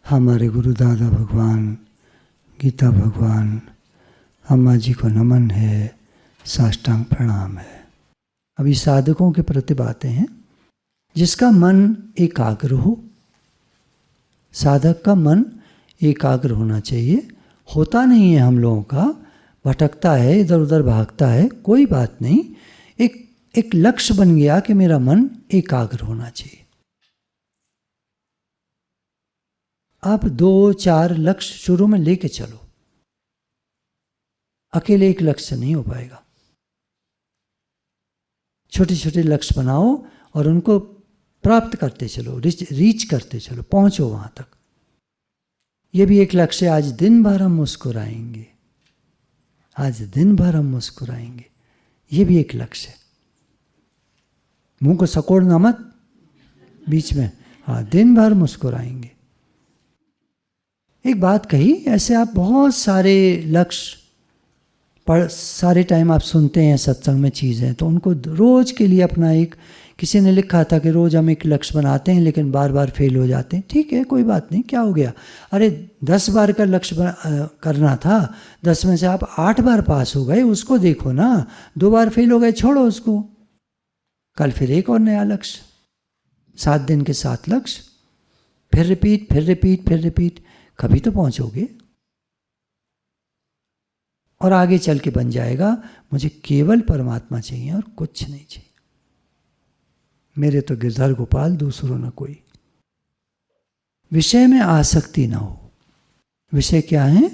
हमारे गुरु दादा भगवान, गीता भगवान, अम्मा जी को नमन है, साष्टांग प्रणाम है। अभी साधकों के प्रति बातें हैं। जिसका मन एकाग्र हो, साधक का मन एकाग्र होना चाहिए। होता नहीं है हम लोगों का, भटकता है, इधर उधर भागता है, कोई बात नहीं। एक लक्ष्य बन गया कि मेरा मन एकाग्र होना चाहिए। आप 2-4 लक्ष्य शुरू में लेके चलो, अकेले एक लक्ष्य से नहीं हो पाएगा। छोटे छोटे लक्ष्य बनाओ और उनको प्राप्त करते चलो, रीच करते चलो, पहुंचो वहां तक। ये भी एक लक्ष्य है। आज दिन भर हम मुस्कुराएंगे, आज दिन भर हम मुस्कुराएंगे, ये भी एक लक्ष्य है। मुंह को सकोड़ना मत बीच में, हाँ, दिन भर मुस्कुराएंगे। एक बात कही, ऐसे आप बहुत सारे लक्ष्य सारे टाइम आप सुनते हैं सत्संग में चीज़ें, तो उनको रोज के लिए अपना एक, किसी ने लिखा था कि रोज हम एक लक्ष्य बनाते हैं लेकिन बार बार फेल हो जाते हैं। ठीक है, कोई बात नहीं, क्या हो गया? अरे 10 बार का लक्ष्य करना था, 10 में से आप 8 बार पास हो गए, उसको देखो ना। 2 बार फेल हो गए, छोड़ो उसको, कल फिर एक और नया लक्ष्य, 7 दिन के 7 लक्ष्य, फिर रिपीट, फिर रिपीट, फिर रिपीट, कभी तो पहुंचोगे। और आगे चल के बन जाएगा, मुझे केवल परमात्मा चाहिए और कुछ नहीं चाहिए, मेरे तो गिरधर गोपाल, दूसरों न कोई। विषय में आसक्ति ना हो। विषय क्या है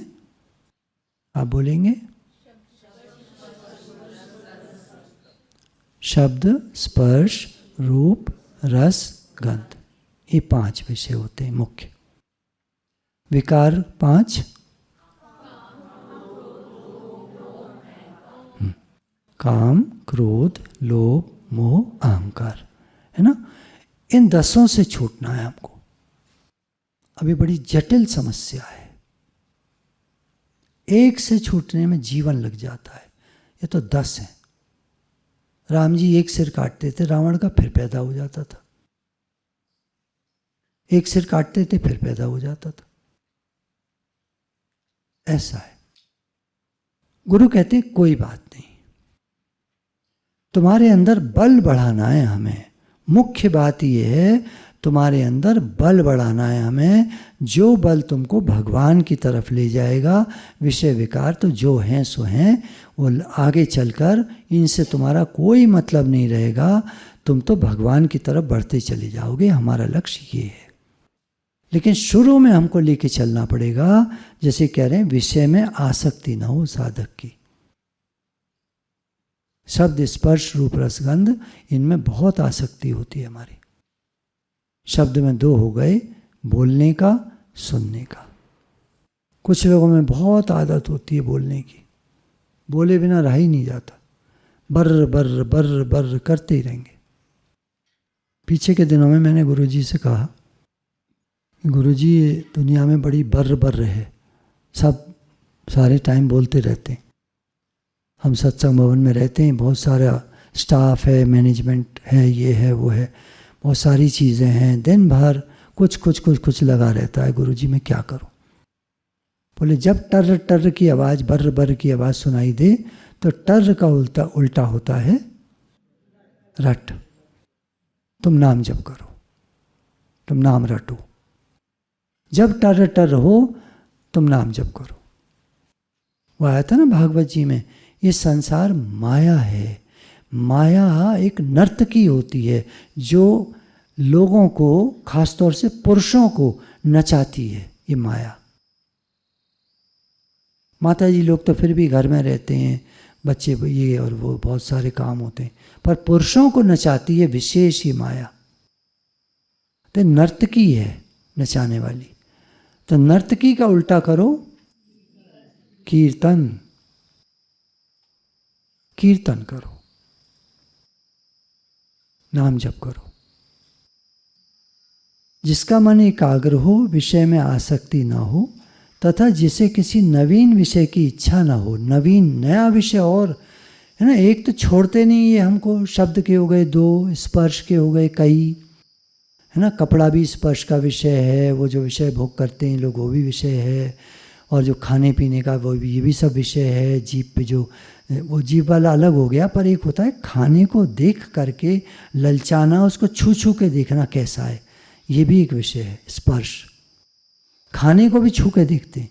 आप बोलेंगे? शब्द, स्पर्श, रूप, रस, गंध, ये 5 विषय होते हैं मुख्य। विकार 5, काम, क्रोध, लोभ, मोह, अहंकार, है ना। इन 10 से छूटना है हमको। अभी बड़ी जटिल समस्या है, एक से छूटने में जीवन लग जाता है। ये तो 10 हैं। राम जी एक सिर काटते थे रावण का, फिर पैदा हो जाता था। एक सिर काटते थे फिर पैदा हो जाता था। ऐसा है। गुरु कहते हैं कोई बात नहीं, तुम्हारे अंदर बल बढ़ाना है हमें। मुख्य बात यह है, तुम्हारे अंदर बल बढ़ाना है हमें, जो बल तुमको भगवान की तरफ ले जाएगा। विषय विकार तो जो हैं सो हैं, वो आगे चलकर इनसे तुम्हारा कोई मतलब नहीं रहेगा। तुम तो भगवान की तरफ बढ़ते चले जाओगे। हमारा लक्ष्य ये है। लेकिन शुरू में हमको लेके चलना पड़ेगा, जैसे कह रहे हैं, विषय में आसक्ति ना हो साधक की। शब्द, स्पर्श, रूप, रस, गंध, इनमें बहुत आसक्ति होती है हमारी। शब्द में 2 हो गए, बोलने का, सुनने का। कुछ लोगों में बहुत आदत होती है बोलने की, बोले बिना रह ही नहीं जाता, बर्र बर्र बर्र बर्र करते ही रहेंगे। पीछे के दिनों में मैंने गुरुजी से कहा, गुरुजी दुनिया में बड़ी बर्र बर्र है, सब सारे टाइम बोलते रहते हैं। हम सत्संग भवन में रहते हैं, बहुत सारा स्टाफ है, मैनेजमेंट है, ये है वो है, बहुत सारी चीज़ें हैं, दिन भर कुछ लगा रहता है। गुरुजी मैं क्या करूं? बोले जब टर्र टर्र की आवाज़, बर्र बर्र की आवाज़ सुनाई दे तो टर्र का उल्टा होता है रट। तुम नाम जप करो, तुम नाम रटो। जब टर्र टर्र हो तुम नाम जप करो। वो आया था ना भागवत जी में, ये संसार माया है। माया एक नर्तकी होती है जो लोगों को, खासतौर से पुरुषों को नचाती है। ये माया। माता जी लोग तो फिर भी घर में रहते हैं, बच्चे ये और वो बहुत सारे काम होते हैं, पर पुरुषों को नचाती है विशेष ये माया। तो नर्तकी है नचाने वाली। तो नर्तकी का उल्टा करो कीर्तन। कीर्तन करो, नाम जप करो। जिसका मन एकाग्र हो, विषय में आसक्ति ना हो, तथा जिसे किसी नवीन विषय की इच्छा ना हो। नवीन, नया विषय और है ना। एक तो छोड़ते नहीं ये हमको, शब्द के हो गए 2, स्पर्श के हो गए कई, है ना। कपड़ा भी स्पर्श का विषय है, वो जो विषय भोग करते हैं लोग वो भी विषय है, और जो खाने पीने का वो भी, ये भी सब विषय है। जीभ पे जो, वो जीभ वाला अलग हो गया, पर एक होता है खाने को देख करके ललचाना, उसको छू छू के देखना कैसा है, ये भी एक विषय है। स्पर्श, खाने को भी छू के देखते हैं,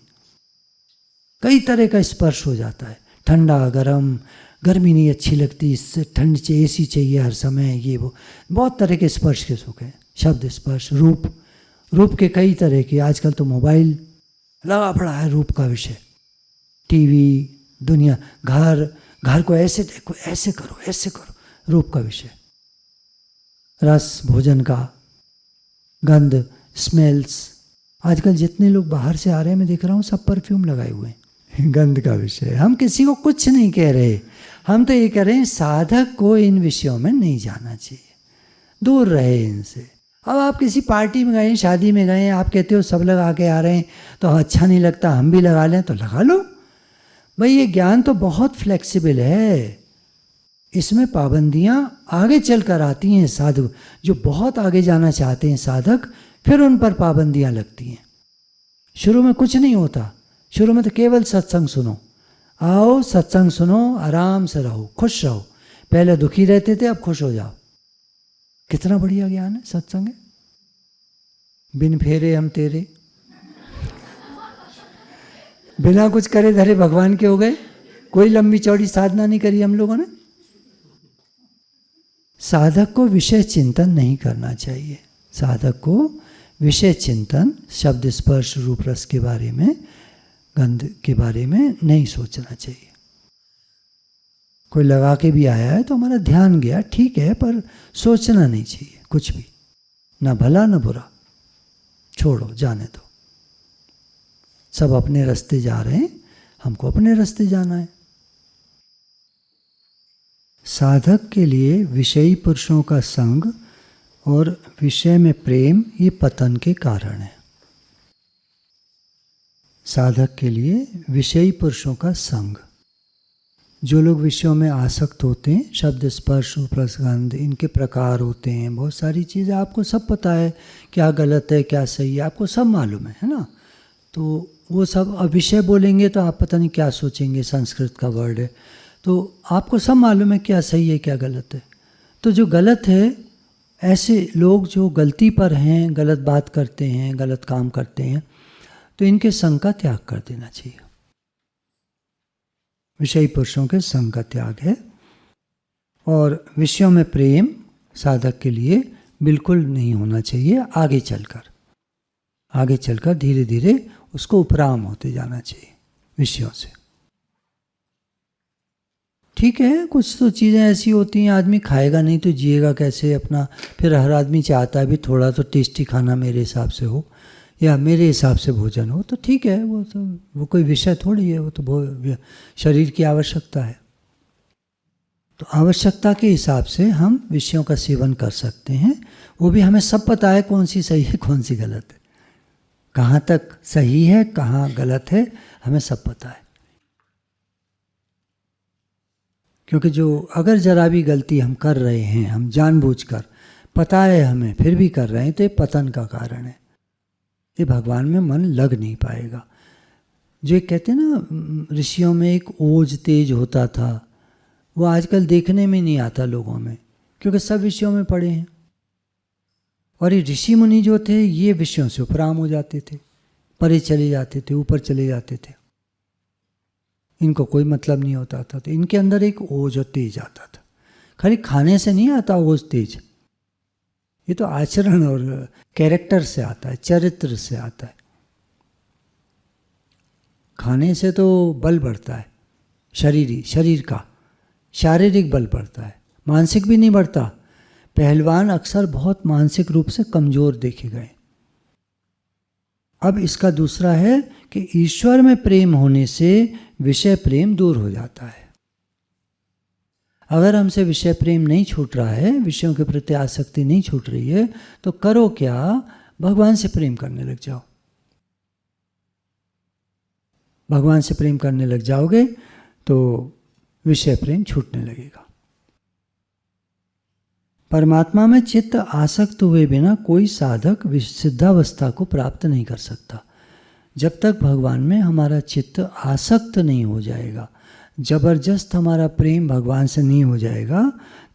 कई तरह का स्पर्श हो जाता है, ठंडा गर्म, गर्मी नहीं अच्छी लगती, इससे ठंड चाहिए, एसी चाहिए हर समय, ये वो बहुत तरह के स्पर्श के सुख हैं। शब्द स्पर्श, रूप, रूप के कई तरह के, आजकल तो मोबाइल लगा पड़ा है रूप का विषय, टीवी, दुनिया, घर, घर को ऐसे देखो, ऐसे करो, ऐसे करो, रूप का विषय। रस, भोजन का, गंध, स्मेल्स, आजकल जितने लोग बाहर से आ रहे हैं मैं देख रहा हूँ सब परफ्यूम लगाए हुए हैं, गंध का विषय। हम किसी को कुछ नहीं कह रहे, हम तो ये कह रहे हैं साधक को इन विषयों में नहीं जाना चाहिए, दूर रहे इनसे। अब आप किसी पार्टी में गए, शादी में गए, आप कहते हो सब लगा के आ रहे हैं तो अच्छा नहीं लगता, हम भी लगा लें, तो लगा लो भाई। ये ज्ञान तो बहुत फ्लेक्सिबल है, इसमें पाबंदियां आगे चल कर आती हैं। साधु जो बहुत आगे जाना चाहते हैं साधक, फिर उन पर पाबंदियां लगती हैं। शुरू में कुछ नहीं होता, शुरू में तो केवल सत्संग सुनो, आओ सत्संग सुनो, आराम से रहो, खुश रहो। पहले दुखी रहते थे, अब खुश हो जाओ। कितना बढ़िया ज्ञान है, सत्संग है। बिन फेरे हम तेरे, बिना कुछ करे धरे भगवान के हो गए। कोई लंबी चौड़ी साधना नहीं करी हम लोगों ने। साधक को विषय चिंतन नहीं करना चाहिए, साधक को विषय चिंतन, शब्द स्पर्श रूप रस के बारे में, गंध के बारे में नहीं सोचना चाहिए। कोई लगा के भी आया है तो हमारा ध्यान गया, ठीक है, पर सोचना नहीं चाहिए कुछ भी, ना भला ना बुरा, छोड़ो, जाने दो। सब अपने रास्ते जा रहे हैं, हमको अपने रास्ते जाना है। साधक के लिए विषयी पुरुषों का संग और विषय में प्रेम, ये पतन के कारण है। साधक के लिए विषयी पुरुषों का संग, जो लोग विषयों में आसक्त होते हैं, शब्द स्पर्श रूप रस गंध, इनके प्रकार होते हैं, बहुत सारी चीज़ें आपको सब पता है, क्या गलत है क्या सही है, आपको सब मालूम है ना। तो वो सब, अब विषय बोलेंगे तो आप पता नहीं क्या सोचेंगे, संस्कृत का वर्ड है, तो आपको सब मालूम है क्या सही है क्या गलत है। तो जो गलत है, ऐसे लोग जो गलती पर हैं, गलत बात करते हैं, गलत काम करते हैं, तो इनके संग का त्याग कर देना चाहिए। विषयी पुरुषों के संग का त्याग है। और विषयों में प्रेम साधक के लिए बिल्कुल नहीं होना चाहिए। आगे चलकर धीरे धीरे उसको उपराम होते जाना चाहिए विषयों से। ठीक है, कुछ तो चीज़ें ऐसी होती हैं, आदमी खाएगा नहीं तो जिएगा कैसे अपना। फिर हर आदमी चाहता है भी थोड़ा तो टेस्टी खाना मेरे हिसाब से हो, या मेरे हिसाब से भोजन हो, तो ठीक है, वो कोई विषय थोड़ी है, वो तो शरीर की आवश्यकता है। तो आवश्यकता के हिसाब से हम विषयों का सेवन कर सकते हैं। वो भी हमें सब पता है कौन सी सही है कौन सी गलत है, कहाँ तक सही है कहाँ गलत है, हमें सब पता है। क्योंकि जो अगर जरा भी गलती हम कर रहे हैं, हम जानबूझकर, पता है हमें फिर भी कर रहे हैं, तो ये पतन का कारण है। ये भगवान में मन लग नहीं पाएगा। जो कहते हैं ना, ऋषियों में एक ओज तेज होता था, वो आजकल देखने में नहीं आता लोगों में, क्योंकि सब विषयों में पड़े हैं। और ये ऋषि मुनि जो थे, ये विषयों से उपराम हो जाते थे, परे चले जाते थे, ऊपर चले जाते थे, इनको कोई मतलब नहीं होता था। तो इनके अंदर एक ओज और तेज आता था। खाली खाने से नहीं आता ओज तेज, ये तो आचरण और कैरेक्टर से आता है, चरित्र से आता है। खाने से तो बल बढ़ता है, शरीर का शारीरिक बल बढ़ता है, मानसिक भी नहीं बढ़ता। पहलवान अक्सर बहुत मानसिक रूप से कमजोर देखे गए। अब इसका दूसरा है कि ईश्वर में प्रेम होने से विषय प्रेम दूर हो जाता है। अगर हमसे विषय प्रेम नहीं छूट रहा है, विषयों के प्रति आसक्ति नहीं छूट रही है, तो करो क्या, भगवान से प्रेम करने लग जाओ। भगवान से प्रेम करने लग जाओगे तो विषय प्रेम छूटने लगेगा। परमात्मा में चित्त आसक्त हुए बिना कोई साधक सिद्धावस्था को प्राप्त नहीं कर सकता। जब तक भगवान में हमारा चित्त आसक्त नहीं हो जाएगा, जबरदस्त हमारा प्रेम भगवान से नहीं हो जाएगा,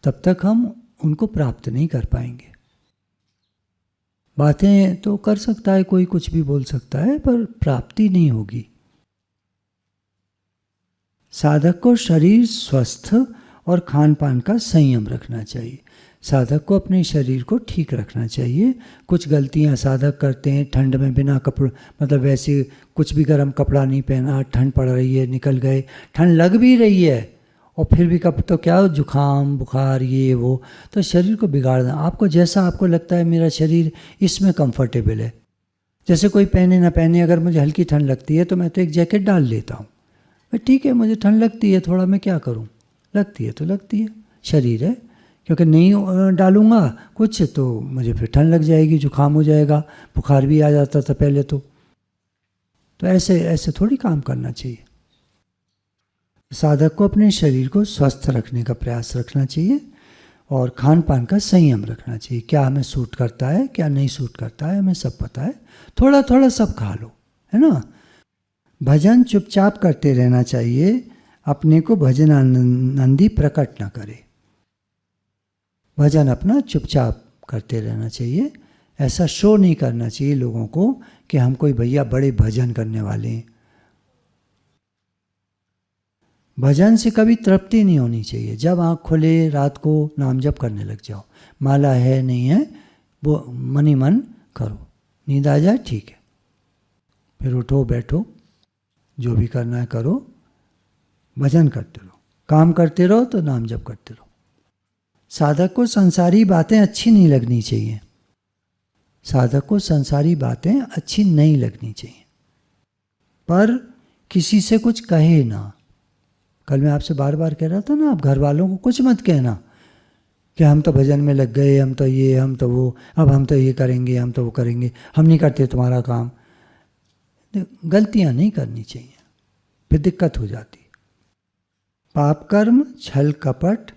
तब तक हम उनको प्राप्त नहीं कर पाएंगे। बातें तो कर सकता है कोई, कुछ भी बोल सकता है, पर प्राप्ति नहीं होगी। साधक को शरीर स्वस्थ और खान पान का संयम रखना चाहिए। साधक को अपने शरीर को ठीक रखना चाहिए। कुछ गलतियां साधक करते हैं, ठंड में बिना कपड़े, मतलब वैसे कुछ भी गर्म कपड़ा नहीं पहना, ठंड पड़ रही है, निकल गए, ठंड लग भी रही है और फिर भी कब तो क्या जुकाम बुखार ये वो, तो शरीर को बिगाड़ना। आपको जैसा आपको लगता है मेरा शरीर इसमें कंफर्टेबल है, जैसे कोई पहने ना पहने, अगर मुझे हल्की ठंड लगती है तो मैं तो एक जैकेट डाल लेता हूँ, ठीक है मुझे ठंड लगती है थोड़ा, मैं क्या करूँ, लगती है तो लगती है, शरीर है, क्योंकि नहीं डालूंगा कुछ तो मुझे फिर ठंड लग जाएगी, जुकाम हो जाएगा, बुखार भी आ जाता था पहले तो ऐसे ऐसे थोड़ी काम करना चाहिए। साधक को अपने शरीर को स्वस्थ रखने का प्रयास रखना चाहिए और खान पान का संयम रखना चाहिए। क्या हमें सूट करता है, क्या नहीं सूट करता है, हमें सब पता है, थोड़ा थोड़ा सब खा लो, है ना। भजन चुपचाप करते रहना चाहिए, अपने को भजन आनंदी प्रकट न करे। भजन अपना चुपचाप करते रहना चाहिए, ऐसा शो नहीं करना चाहिए लोगों को कि हम कोई भैया बड़े भजन करने वाले हैं। भजन से कभी तृप्ति नहीं होनी चाहिए। जब आँख खुले रात को नाम जप करने लग जाओ, माला है नहीं है वो मन ही मन करो, नींद आ जाए ठीक है, फिर उठो बैठो, जो भी करना है करो, भजन करते रहो, काम करते रहो तो नाम जप करते रहो। साधक को संसारी बातें अच्छी नहीं लगनी चाहिए। साधक को संसारी बातें अच्छी नहीं लगनी चाहिए, पर किसी से कुछ कहे ना। कल मैं आपसे बार बार कह रहा था ना, आप घर वालों को कुछ मत कहना कि हम तो भजन में लग गए, हम तो ये, हम तो वो, अब हम तो ये करेंगे, हम तो वो करेंगे, हम नहीं करते तुम्हारा काम। गलतियां नहीं करनी चाहिए, फिर दिक्कत हो जाती। पाप कर्म, छल कपट,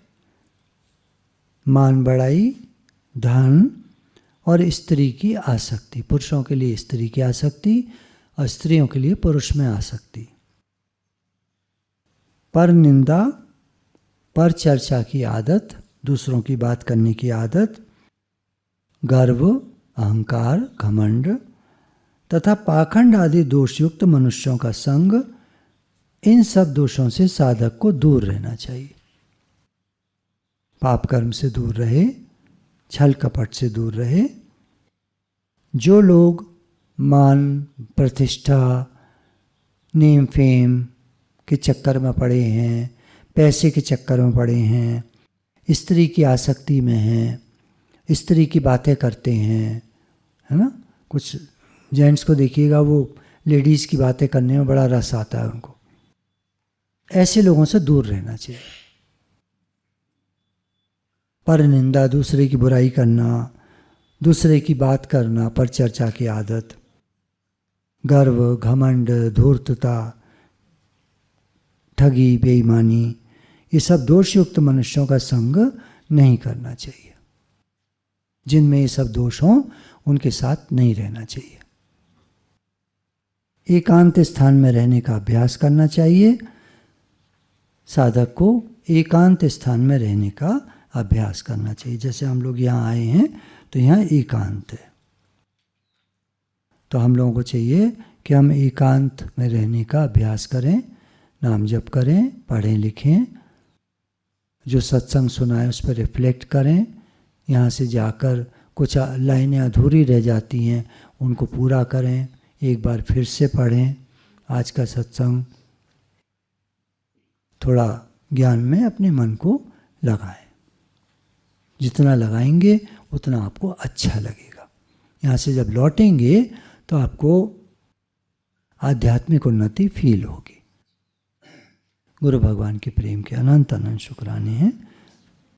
मान बढ़ाई, धन और स्त्री की आसक्ति, पुरुषों के लिए स्त्री की आसक्ति और स्त्रियों के लिए पुरुष में आसक्ति, पर निंदा, पर चर्चा की आदत, दूसरों की बात करने की आदत, गर्व, अहंकार, घमंड तथा पाखंड आदि दोषयुक्त मनुष्यों का संग, इन सब दोषों से साधक को दूर रहना चाहिए। पाप कर्म से दूर रहे, छल कपट से दूर रहे। जो लोग मान प्रतिष्ठा, नेम फेम के चक्कर में पड़े हैं, पैसे के चक्कर में पड़े हैं, स्त्री की आसक्ति में हैं, स्त्री की बातें करते हैं, है ना। कुछ जेंट्स को देखिएगा वो लेडीज़ की बातें करने में बड़ा रस आता है उनको, ऐसे लोगों से दूर रहना चाहिए। पर निंदा, दूसरे की बुराई करना, दूसरे की बात करना, पर चर्चा की आदत, गर्व, घमंड, धूर्तता, ठगी, बेईमानी, ये सब दोषयुक्त मनुष्यों का संग नहीं करना चाहिए। जिनमें ये सब दोष हों उनके साथ नहीं रहना चाहिए। एकांत स्थान में रहने का अभ्यास करना चाहिए। साधक को एकांत स्थान में रहने का अभ्यास करना चाहिए। जैसे हम लोग यहाँ आए हैं तो यहाँ एकांत है, तो हम लोगों को चाहिए कि हम एकांत में रहने का अभ्यास करें, नाम जप करें, पढ़ें लिखें, जो सत्संग सुना है उस पर रिफ्लेक्ट करें। यहाँ से जाकर कुछ लाइनें अधूरी रह जाती हैं उनको पूरा करें, एक बार फिर से पढ़ें। आज का सत्संग थोड़ा ज्ञान में अपने मन को लगाएं, जितना लगाएंगे उतना आपको अच्छा लगेगा। यहाँ से जब लौटेंगे तो आपको आध्यात्मिक उन्नति फील होगी। गुरु भगवान के प्रेम के अनंत अनंत शुक्राने हैं।